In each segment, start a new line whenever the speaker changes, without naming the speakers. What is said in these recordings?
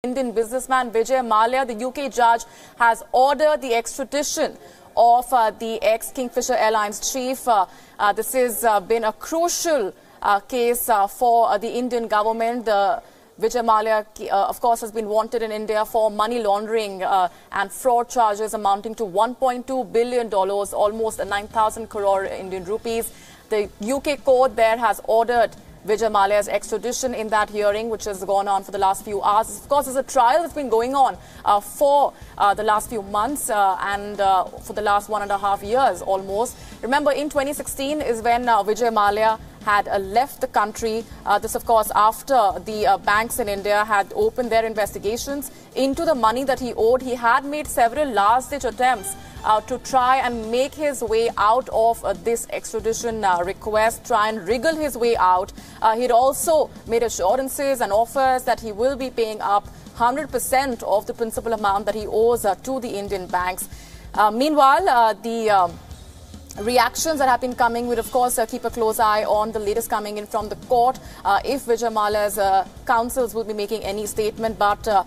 Indian businessman Vijay Mallya. The UK judge has ordered the extradition of the ex-Kingfisher Airlines chief. This has been a crucial case for the Indian government. Vijay Mallya, of course, has been wanted in India for money laundering and fraud charges amounting to $1.2 billion, almost 9,000 crore Indian rupees. The UK court there has ordered Vijay Mallya's extradition in that hearing, which has gone on for the last few hours. Of course, there's a trial that's been going on for the last few months and for the last 1.5 years almost. Remember, in 2016 is when Vijay Mallya had left the country. This, of course, after the banks in India had opened their investigations into the money that he owed. He had made several last-ditch attempts to try and make his way out of this extradition request, try and wriggle his way out. He'd also made assurances and offers that he will be paying up 100% of the principal amount that he owes to the Indian banks. Meanwhile, the reactions that have been coming, we'll of course keep a close eye on the latest coming in from the court, if Vijay Mallya's counsels will be making any statement. But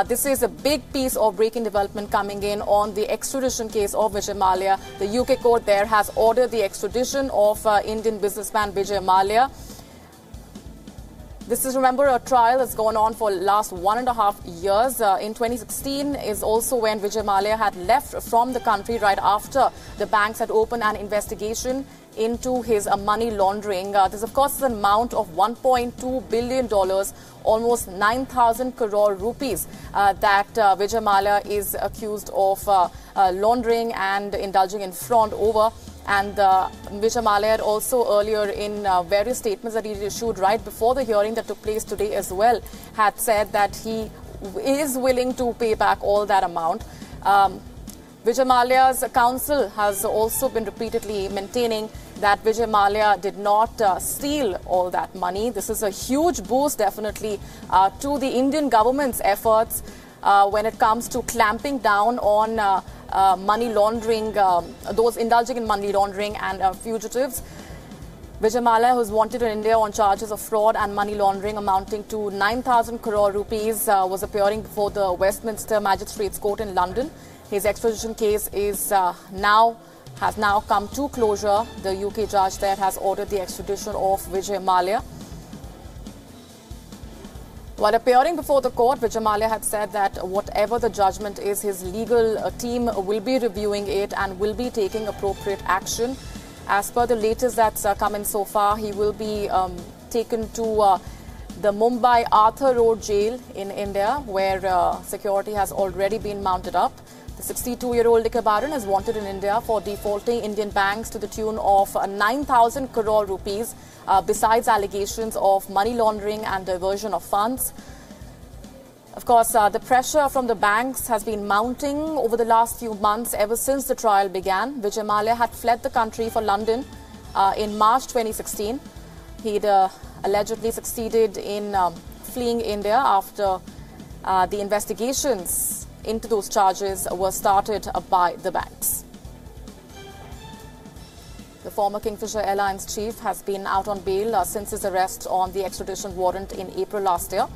this is a big piece of breaking development coming in on the extradition case of Vijay Mallya. The UK court there has ordered the extradition of Indian businessman Vijay Mallya. This is, remember, a trial that's gone on for the last 1.5 years. In 2016 is also when Vijay Mallya had left from the country right after the banks had opened an investigation into his money laundering. This, of course, is an amount of $1.2 billion, almost 9,000 crore rupees that Vijay Mallya is accused of laundering and indulging in fraud over. And Vijay Mallya had also earlier in various statements that he issued right before the hearing that took place today as well, had said that he is willing to pay back all that amount. Vijay Mallya's counsel has also been repeatedly maintaining that Vijay Mallya did not steal all that money. This is a huge boost, definitely, to the Indian government's efforts when it comes to clamping down on money laundering, those indulging in money laundering and fugitives. Vijay Mallya, who is wanted in India on charges of fraud and money laundering amounting to 9,000 crore rupees, was appearing before the Westminster Magistrates Court in London. His extradition case is has now come to closure. The UK judge there has ordered the extradition of Vijay Mallya. While appearing before the court, Vijay Mallya had said that whatever the judgment is, his legal team will be reviewing it and will be taking appropriate action. As per the latest that's come in so far, he will be taken to the Mumbai Arthur Road jail in India, where security has already been mounted up. The 62-year-old liquor baron is wanted in India for defaulting Indian banks to the tune of 9,000 crore rupees, besides allegations of money laundering and diversion of funds. Of course, the pressure from the banks has been mounting over the last few months ever since the trial began. Vijay Mallya had fled the country for London in March 2016. He'd allegedly succeeded in fleeing India after the investigations into those charges were started by the banks. The former Kingfisher Airlines chief has been out on bail since his arrest on the extradition warrant in April last year.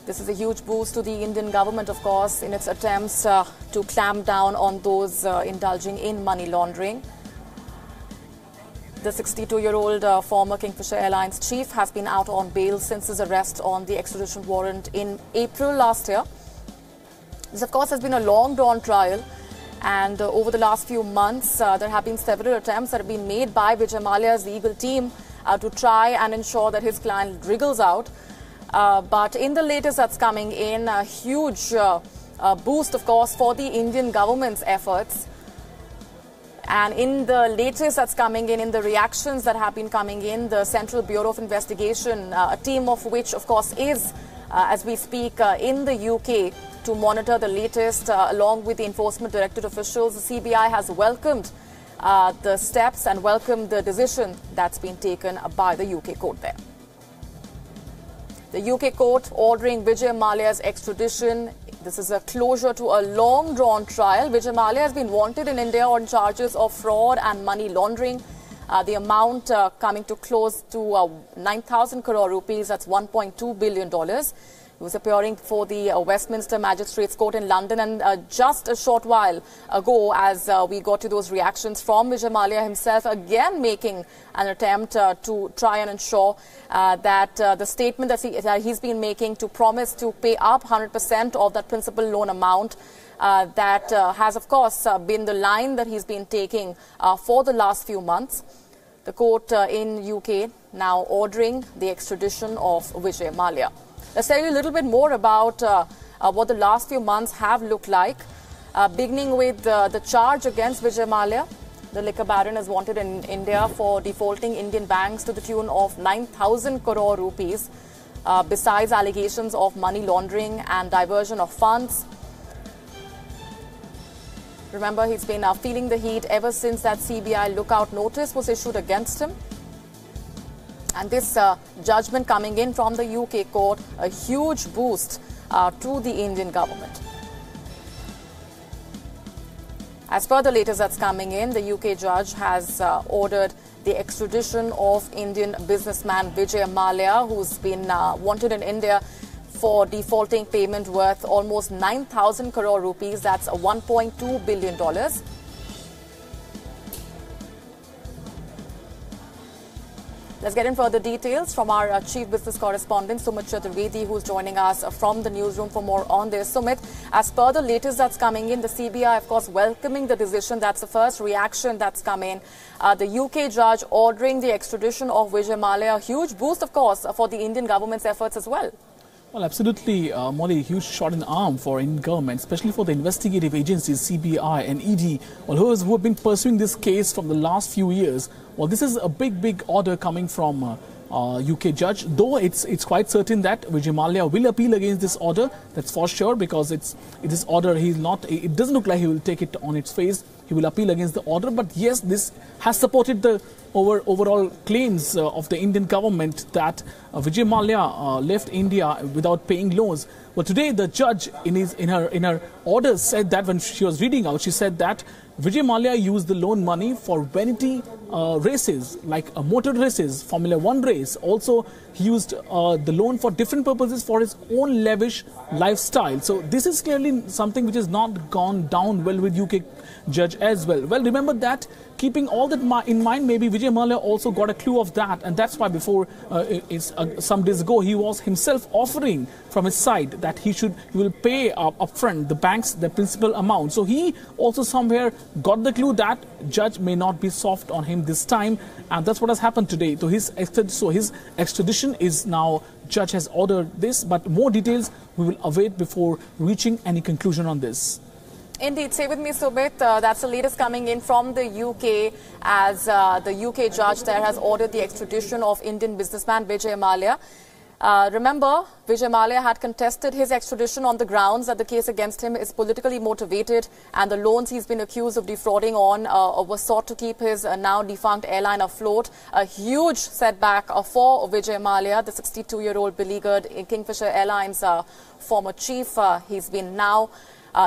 This is a huge boost to the Indian government, of course, in its attempts to clamp down on those indulging in money laundering. The 62-year-old former Kingfisher Airlines chief has been out on bail since his arrest on the extradition warrant in April last year. This, of course, has been a long-drawn trial, and over the last few months, there have been several attempts that have been made by Vijay Mallya's legal team to try and ensure that his client wriggles out. But in the latest that's coming in, a huge boost, of course, for the Indian government's efforts. And in the latest that's coming in the reactions that have been coming in, the Central Bureau of Investigation, a team of which, of course, is, as we speak, in the UK to monitor the latest, along with the Enforcement Directorate officials. The CBI has welcomed the steps and welcomed the decision that's been taken by the UK court there. The UK court ordering Vijay Mallya's extradition. This is a closure to a long-drawn trial. Vijay Mallya has been wanted in India on charges of fraud and money laundering. The amount coming to close to 9,000 crore rupees, that's $1.2 billion. He was appearing before the Westminster Magistrates Court in London, and just a short while ago, as we got to those reactions from Vijay Mallya himself, again making an attempt to try and ensure that the statement that he's been making to promise to pay up 100% of that principal loan amount, that has, of course, been the line that he's been taking for the last few months. The court in UK now ordering the extradition of Vijay Mallya. Let's tell you a little bit more about what the last few months have looked like, beginning with the charge against Vijay Mallya. The liquor baron is wanted in India for defaulting Indian banks to the tune of 9,000 crore rupees, besides allegations of money laundering and diversion of funds. Remember, he's been feeling the heat ever since that CBI lookout notice was issued against him. And this judgment coming in from the UK court, a huge boost to the Indian government. As per the latest that's coming in, the UK judge has ordered the extradition of Indian businessman Vijay Mallya, who's been wanted in India for defaulting payment worth almost 9,000 crore rupees. That's $1.2 billion. Let's get in further details from our chief business correspondent, Sumit Chaturvedi, who's joining us from the newsroom for more on this. Sumit, as per the latest that's coming in, the CBI, of course, welcoming the decision. That's the first reaction that's come in. The UK judge ordering the extradition of Vijay Mallya, a huge boost, of course, for the Indian government's efforts as well.
Well, absolutely, Molly, huge shot in the arm for Indian government, especially for the investigative agencies, CBI and ED, who have been pursuing this case from the last few years. Well, this is a big order coming from UK judge, though it's quite certain that Vijay Mallya will appeal against this order. That's for sure, because it is order. It doesn't look like he will take it on its face. He will appeal against the order. But yes, this has supported the overall claims of the Indian government that Vijay Mallya left India without paying loans. Well, today the judge in her order said that when she was reading out, she said that Vijay Mallya used the loan money for vanity races, like motor races, Formula 1 race. Also, he used the loan for different purposes for his own lavish lifestyle. So this is clearly something which has not gone down well with UK judge as well. Well, remember that, keeping all that in mind, maybe Vijay Mallya also got a clue of that, and that's why before some days ago he was himself offering from his side that he will pay upfront the banks the principal amount. So he also somewhere got the clue that judge may not be soft on him this time, and that's what has happened today. So his extradition is now, judge has ordered this, but more details we will await before reaching any conclusion on this.
Indeed. Stay with me, Sumit. That's the latest coming in from the UK, as the UK judge there has ordered the extradition of Indian businessman Vijay Mallya. Remember, Vijay Mallya had contested his extradition on the grounds that the case against him is politically motivated, and the loans he's been accused of defrauding on was sought to keep his now defunct airline afloat. A huge setback for Vijay Mallya, the 62-year-old beleaguered Kingfisher Airlines former chief. He's been now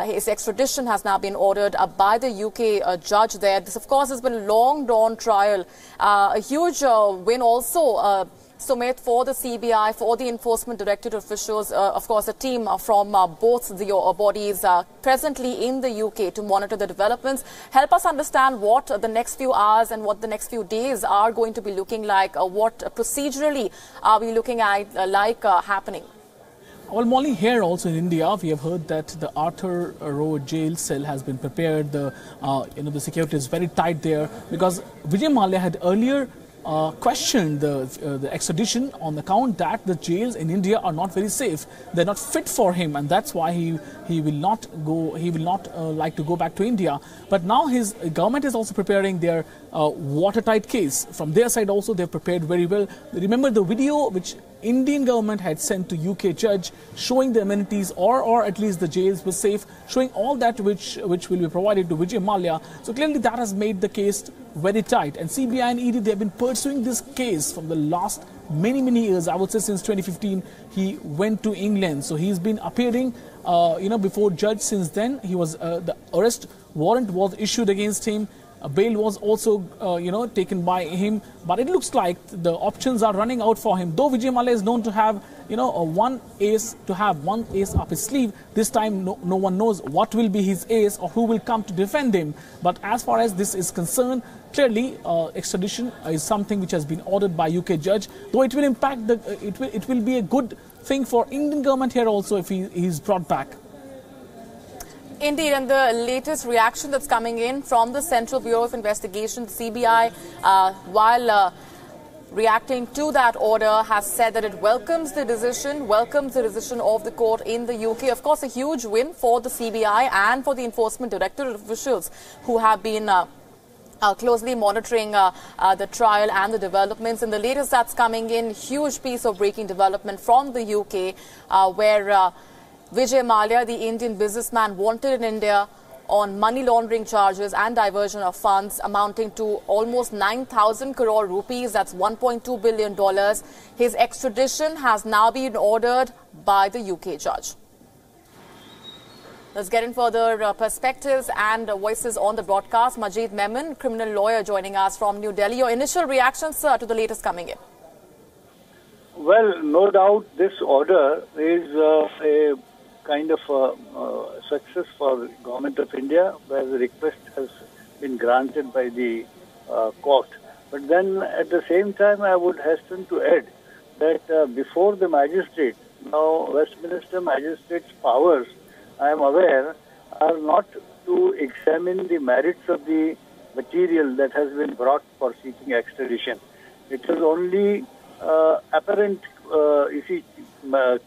his extradition has now been ordered by the UK judge there. This, of course, has been a long-drawn trial. A huge win also, Sumit, for the CBI, for the Enforcement Directorate officials, of course, a team from both the bodies presently in the UK to monitor the developments. Help us understand what the next few hours and what the next few days are going to be looking like. What procedurally are we looking at happening?
Well, Molly, here also in India, we have heard that the Arthur Road jail cell has been prepared. The security is very tight there, because Vijay Mallya had earlier questioned the extradition on account that the jails in India are not very safe. They're not fit for him, and that's why he will not go. He will not like to go back to India. But now his government is also preparing their watertight case. From their side also, they've prepared very well. Remember the video which Indian government had sent to UK judge showing the amenities, or at least the jails were safe, showing all that which will be provided to Vijay Mallya. So clearly that has made the case very tight. And CBI and ED, they have been pursuing this case from the last many years. I would say since 2015 he went to England. So he's been appearing before judge since then. He was the arrest warrant was issued against him. Bail was also, taken by him. But it looks like the options are running out for him. Though Vijay Mallya is known to have, one ace up his sleeve, this time no one knows what will be his ace or who will come to defend him. But as far as this is concerned, clearly extradition is something which has been ordered by UK judge. Though it will impact it will be a good thing for Indian government here also if he is brought back.
Indeed, and the latest reaction that's coming in from the Central Bureau of Investigation, CBI, while reacting to that order, has said that it welcomes the decision of the court in the UK. Of course, a huge win for the CBI and for the Enforcement Directorate officials who have been closely monitoring the trial and the developments. And the latest that's coming in, huge piece of breaking development from the UK, where Vijay Mallya, the Indian businessman wanted in India on money laundering charges and diversion of funds amounting to almost 9,000 crore rupees, that's $1.2 billion. His extradition has now been ordered by the UK judge. Let's get in further perspectives and voices on the broadcast. Majid Memon, criminal lawyer, joining us from New Delhi. Your initial reactions, sir, to the latest coming in?
Well, no doubt this order is a kind of success for the Government of India, where the request has been granted by the court. But then at the same time, I would hasten to add that before the magistrate, now Westminster magistrate's powers, I am aware, are not to examine the merits of the material that has been brought for seeking extradition. It is only apparent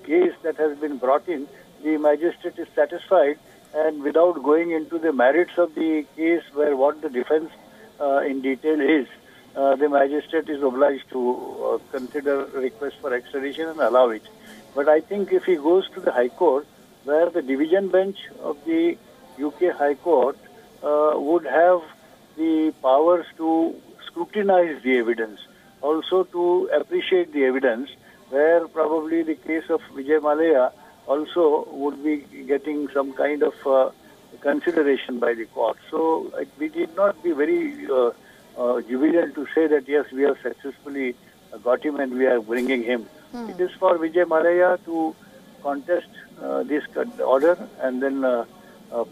case that has been brought in. The magistrate is satisfied, and without going into the merits of the case, where what the defense in detail is, the magistrate is obliged to consider a request for extradition and allow it. But I think if he goes to the High Court, where the division bench of the UK High Court would have the powers to scrutinize the evidence, also to appreciate the evidence, where probably the case of Vijay Mallya also would be getting some kind of consideration by the court. So we did not be very jubilant to say that yes, we have successfully got him and we are bringing him. It is for Vijay Mallya to contest this order and then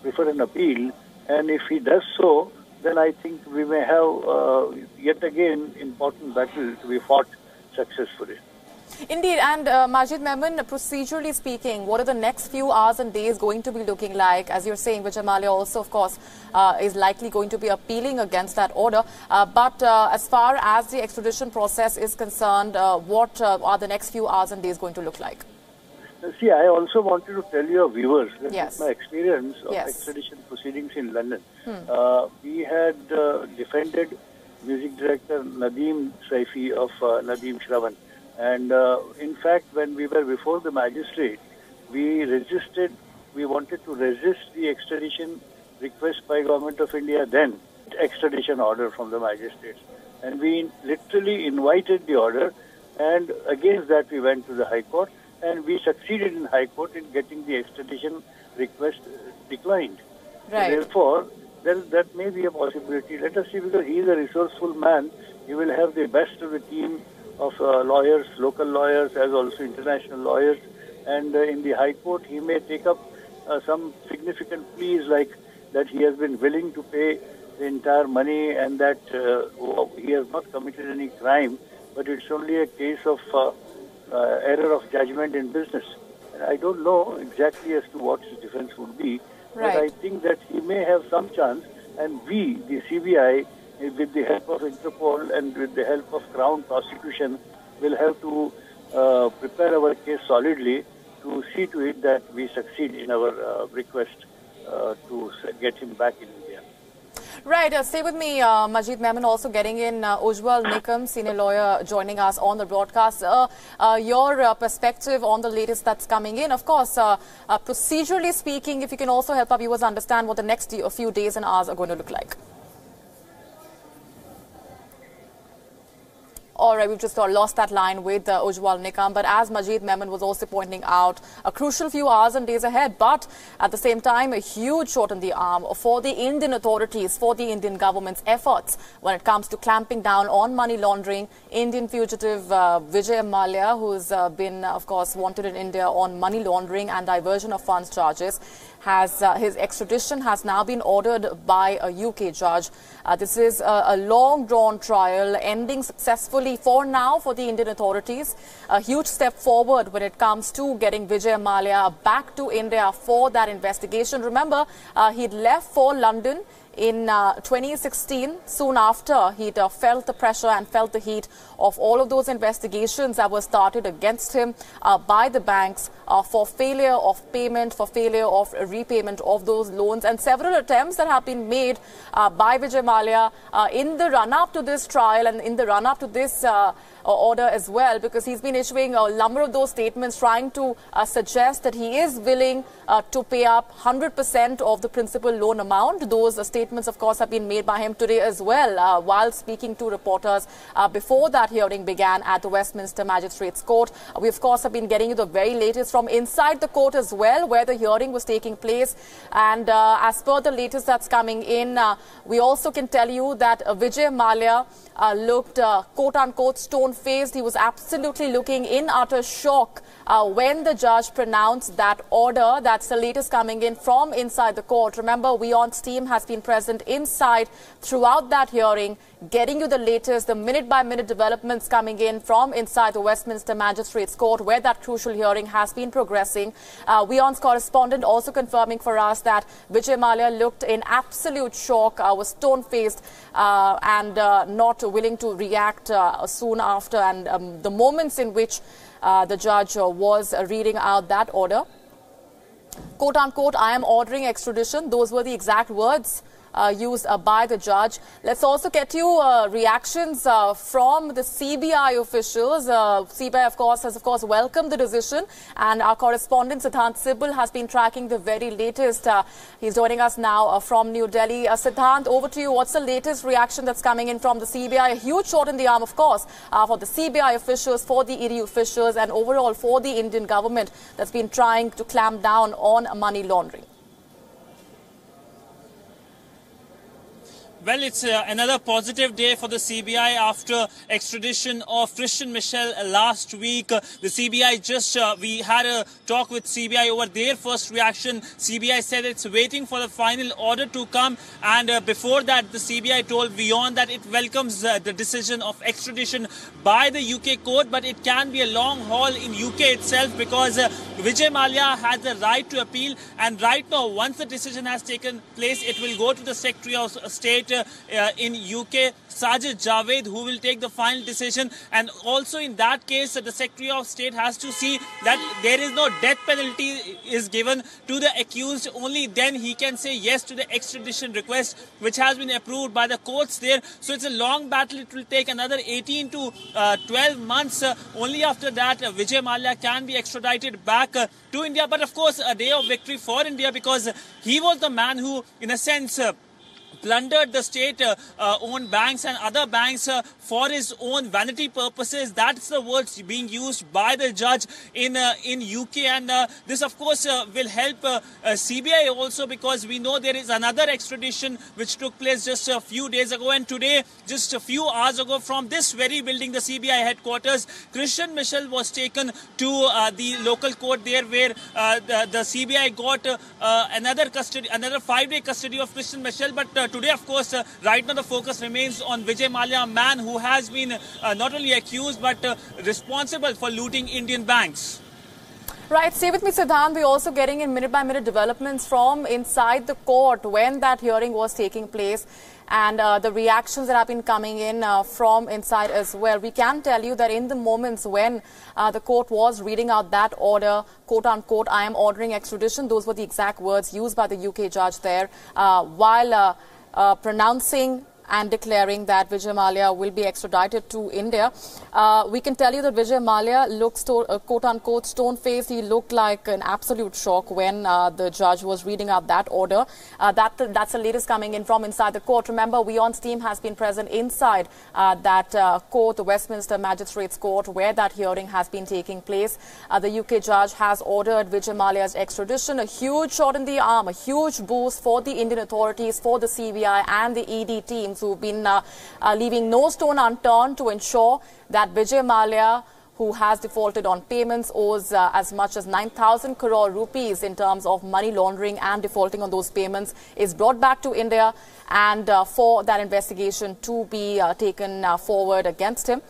prefer an appeal. And if he does so, then I think we may have yet again important battle to be fought successfully.
Indeed, and Majid Memon, procedurally speaking, what are the next few hours and days going to be looking like? As you're saying, Vijay Mallya also, of course, is likely going to be appealing against that order. But as far as the extradition process is concerned, what are the next few hours and days going to look like?
See, I also wanted to tell your viewers that
yes.
my experience of extradition proceedings in London. We had defended music director Nadeem Saifi of Nadeem Shravan. And in fact, when we were before the magistrate, we wanted to resist the extradition request by Government of India, then extradition order from the magistrates. And we literally invited the order, and against that we went to the High Court, and we succeeded in High Court in getting the extradition request declined.
Right.
So therefore, that may be a possibility. Let us see, because he is a resourceful man. He will have the best of the team of lawyers, local lawyers, as also international lawyers. And in the High Court, he may take up some significant pleas, like that he has been willing to pay the entire money and that he has not committed any crime, but it's only a case of error of judgment in business. And I don't know exactly as to what his defense would be,
right.
But I think that he may have some chance, and we, the CBI, with the help of Interpol and with the help of Crown Prosecution, will have to prepare our case solidly to see to it that we succeed in our request to get him back in India.
Right. Stay with me, Majid Memon, also getting in Ujjwal Nikam, senior lawyer, joining us on the broadcast. Your perspective on the latest that's coming in. Of course, procedurally speaking, if you can also help our viewers understand what the next few days and hours are going to look like. All right, we've just lost that line with Ujjwal Nikam. But as Majid Memon was also pointing out, a crucial few hours and days ahead. But at the same time, a huge shot in the arm for the Indian authorities, for the Indian government's efforts when it comes to clamping down on money laundering. Indian fugitive Vijay Mallya, who's been, of course, wanted in India on money laundering and diversion of funds charges, has his extradition has now been ordered by a UK judge. This is a long-drawn trial ending successfully for now for the Indian authorities. A huge step forward when it comes to getting Vijay Mallya back to India for that investigation. Remember, he'd left for London in 2016, soon after he'd felt the pressure and felt the heat of all of those investigations that were started against him by the banks for failure of payment, for failure of repayment of those loans, and several attempts that have been made by Vijay Mallya in the run-up to this trial and in the run-up to this order as well, because he's been issuing a number of those statements trying to suggest that he is willing to pay up 100% of the principal loan amount. Those statements, of course, have been made by him today as well while speaking to reporters before that hearing began at the Westminster Magistrates Court. We, of course, have been getting you the very latest from inside the court as well, where the hearing was taking place. And as per the latest that's coming in, we also can tell you that Vijay Mallya looked quote-unquote stone-faced. He was absolutely looking in utter shock when the judge pronounced that order. That's the latest coming in from inside the court. Remember, WION's team has been present inside throughout that hearing, getting you the latest, the minute-by-minute developments coming in from inside the Westminster Magistrates Court, where that crucial hearing has been progressing. WION's correspondent also confirming for us that Vijay Mallya looked in absolute shock, was stone-faced and not willing to react soon after. And the moments in which the judge was reading out that order, quote-unquote, I am ordering extradition. Those were the exact words used by the judge. Let's also get you reactions from the CBI officials. CBI, of course, has welcomed the decision, and our correspondent Siddhant Sibal has been tracking the very latest. He's joining us now from New Delhi. Siddhant, over to you. What's the latest reaction that's coming in from the CBI? A huge shot in the arm, of course, for the CBI officials, for the ED officials, and overall for the Indian government that's been trying to clamp down on money laundering.
Well, it's another positive day for the CBI after extradition of Christian Michel last week. The CBI we had a talk with CBI over their first reaction. CBI said it's waiting for the final order to come. And before that, the CBI told WION that it welcomes the decision of extradition by the UK court. But it can be a long haul in UK itself, because Vijay Mallya has the right to appeal. And right now, once the decision has taken place, it will go to the Secretary of State in UK, Sajid Javid, who will take the final decision. And also in that case, the Secretary of State has to see that there is no death penalty is given to the accused. Only then he can say yes to the extradition request, which has been approved by the courts there. So it's a long battle. It will take another 18 to 12 months. Only after that, Vijay Mallya can be extradited back to India. But of course, a day of victory for India, because he was the man who, in a sense, plundered the state-owned banks and other banks for his own vanity purposes. That's the words being used by the judge in UK. And this, of course, will help CBI also, because we know there is another extradition which took place just a few days ago. And today, just a few hours ago, from this very building, the CBI headquarters, Christian Michel was taken to the local court there, where the CBI got another 5-day custody of Christian Michel. But today, of course, right now the focus remains on Vijay Mallya, a man who has been not only accused but responsible for looting Indian banks.
Right, stay with me, Siddhant. We're also getting in minute-by-minute developments from inside the court when that hearing was taking place, and the reactions that have been coming in from inside as well. We can tell you that in the moments when the court was reading out that order, quote-unquote, I am ordering extradition, those were the exact words used by the UK judge there, while pronouncing and declaring that Vijay Mallya will be extradited to India. We can tell you that Vijay Mallya looks quote-unquote stone-faced. He looked like an absolute shock when the judge was reading out that order. That's the latest coming in from inside the court. Remember, WION's team has been present inside that court, the Westminster Magistrates Court, where that hearing has been taking place. The UK judge has ordered Vijay Mallya's extradition, a huge shot in the arm, a huge boost for the Indian authorities, for the CBI and the ED teams who've been leaving no stone unturned to ensure that Vijay Mallya, who has defaulted on payments, owes as much as 9,000 crore rupees in terms of money laundering and defaulting on those payments, is brought back to India and for that investigation to be taken forward against him.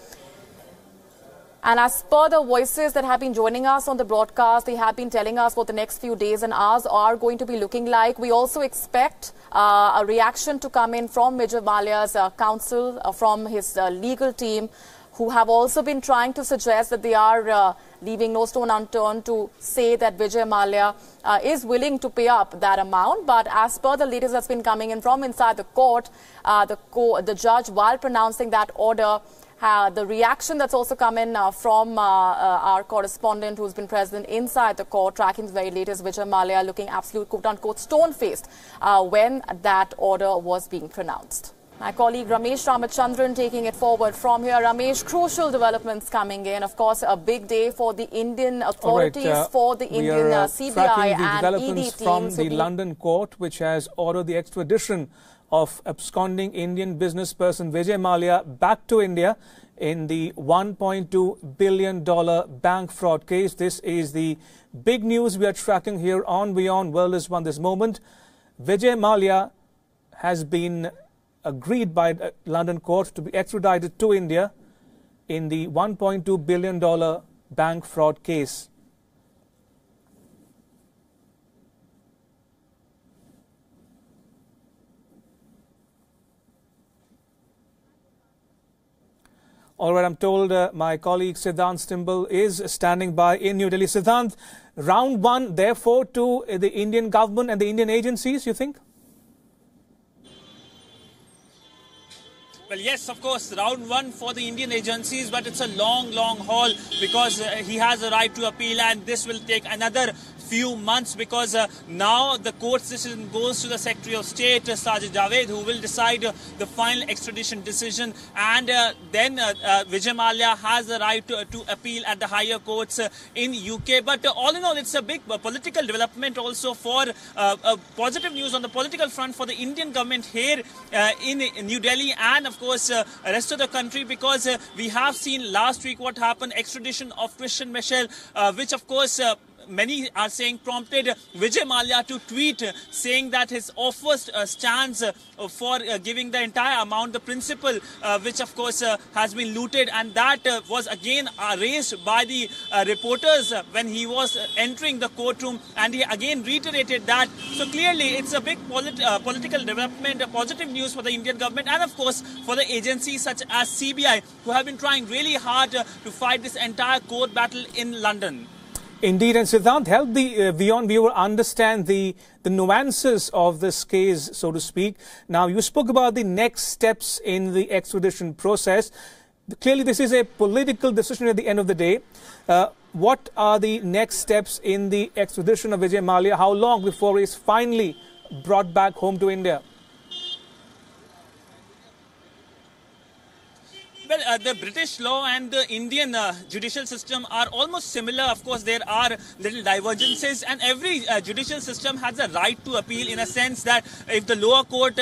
And as per the voices that have been joining us on the broadcast, they have been telling us what the next few days and hours are going to be looking like. We also expect a reaction to come in from Vijay Mallya's counsel, from his legal team, who have also been trying to suggest that they are leaving no stone unturned to say that Vijay Mallya is willing to pay up that amount. But as per the latest that's been coming in from inside the court, the judge, while pronouncing that order, the reaction that's also come in from our correspondent who's been present inside the court, tracking the very latest, Vijay Mallya looking absolute quote-unquote stone-faced when that order was being pronounced. My colleague Ramesh Ramachandran taking it forward from here. Ramesh, crucial developments coming in. Of course, a big day for the Indian authorities, for the Indian CBI and ED teams.
From the London court, which has ordered the extradition of absconding Indian business person Vijay Mallya back to India in the $1.2 billion bank fraud case. This is the big news we are tracking here on WION World is One this moment. Vijay Mallya has been agreed by the London court to be extradited to India in the $1.2 billion bank fraud case. All right, I'm told my colleague Siddhant Stimble is standing by in New Delhi. Siddhant, round one, therefore, to the Indian government and the Indian agencies, you think?
Well, yes, of course, round one for the Indian agencies, but it's a long, long haul because he has a right to appeal, and this will take another few months because now the court's decision goes to the Secretary of State, Sajid Javid, who will decide the final extradition decision, and then Vijay Mallya has the right to appeal at the higher courts in UK. But all in all, it's a big political development also for positive news on the political front for the Indian government here in New Delhi and of course rest of the country, because we have seen last week what happened, extradition of Christian Michel, which of course many are saying prompted Vijay Mallya to tweet saying that his offer stands for giving the entire amount, the principal, which of course has been looted, and that was again raised by the reporters when he was entering the courtroom, and he again reiterated that. So clearly it's a big political development, positive news for the Indian government and of course for the agencies such as CBI, who have been trying really hard to fight this entire court battle in London.
Indeed, and Siddhant, help the WION viewer understand the nuances of this case, so to speak. Now, you spoke about the next steps in the extradition process. Clearly, this is a political decision at the end of the day. What are the next steps in the extradition of Vijay Mallya? How long before he is finally brought back home to India?
Well, the British law and the Indian judicial system are almost similar. Of course, there are little divergences, and every judicial system has a right to appeal, in a sense that if the lower court,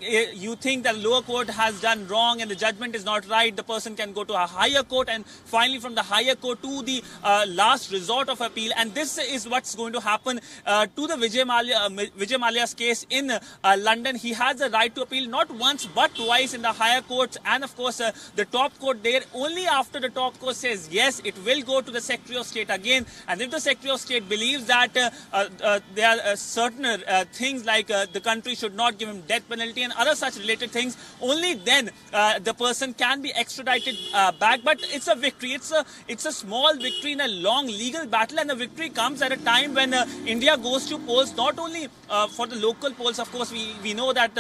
you think that the lower court has done wrong and the judgment is not right, the person can go to a higher court, and finally from the higher court to the last resort of appeal. And this is what's going to happen to the Vijay Mallya's case in London. He has a right to appeal not once but twice in the higher courts, and of course the top court there. Only after the top court says yes, it will go to the Secretary of State again. And if the Secretary of State believes that there are certain things like the country should not give him death penalty and other such related things, only then the person can be extradited back. But it's a victory. It's a small victory in a long legal battle, and the victory comes at a time when India goes to polls, not only for the local polls. Of course, we know that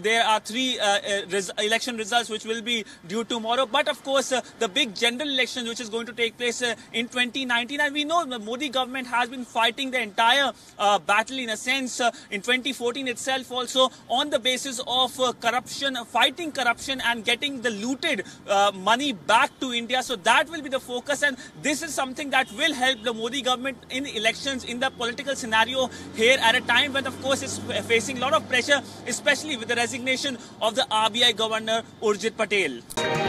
there are 3 election results which will be due tomorrow, but of course the big general election which is going to take place in 2019, and we know the Modi government has been fighting the entire battle in a sense in 2014 itself also on the basis of corruption, fighting corruption and getting the looted money back to India. So that will be the focus, and this is something that will help the Modi government in elections, in the political scenario here at a time when of course it's facing a lot of pressure, especially with the resignation of the RBI Governor Urjit Patel.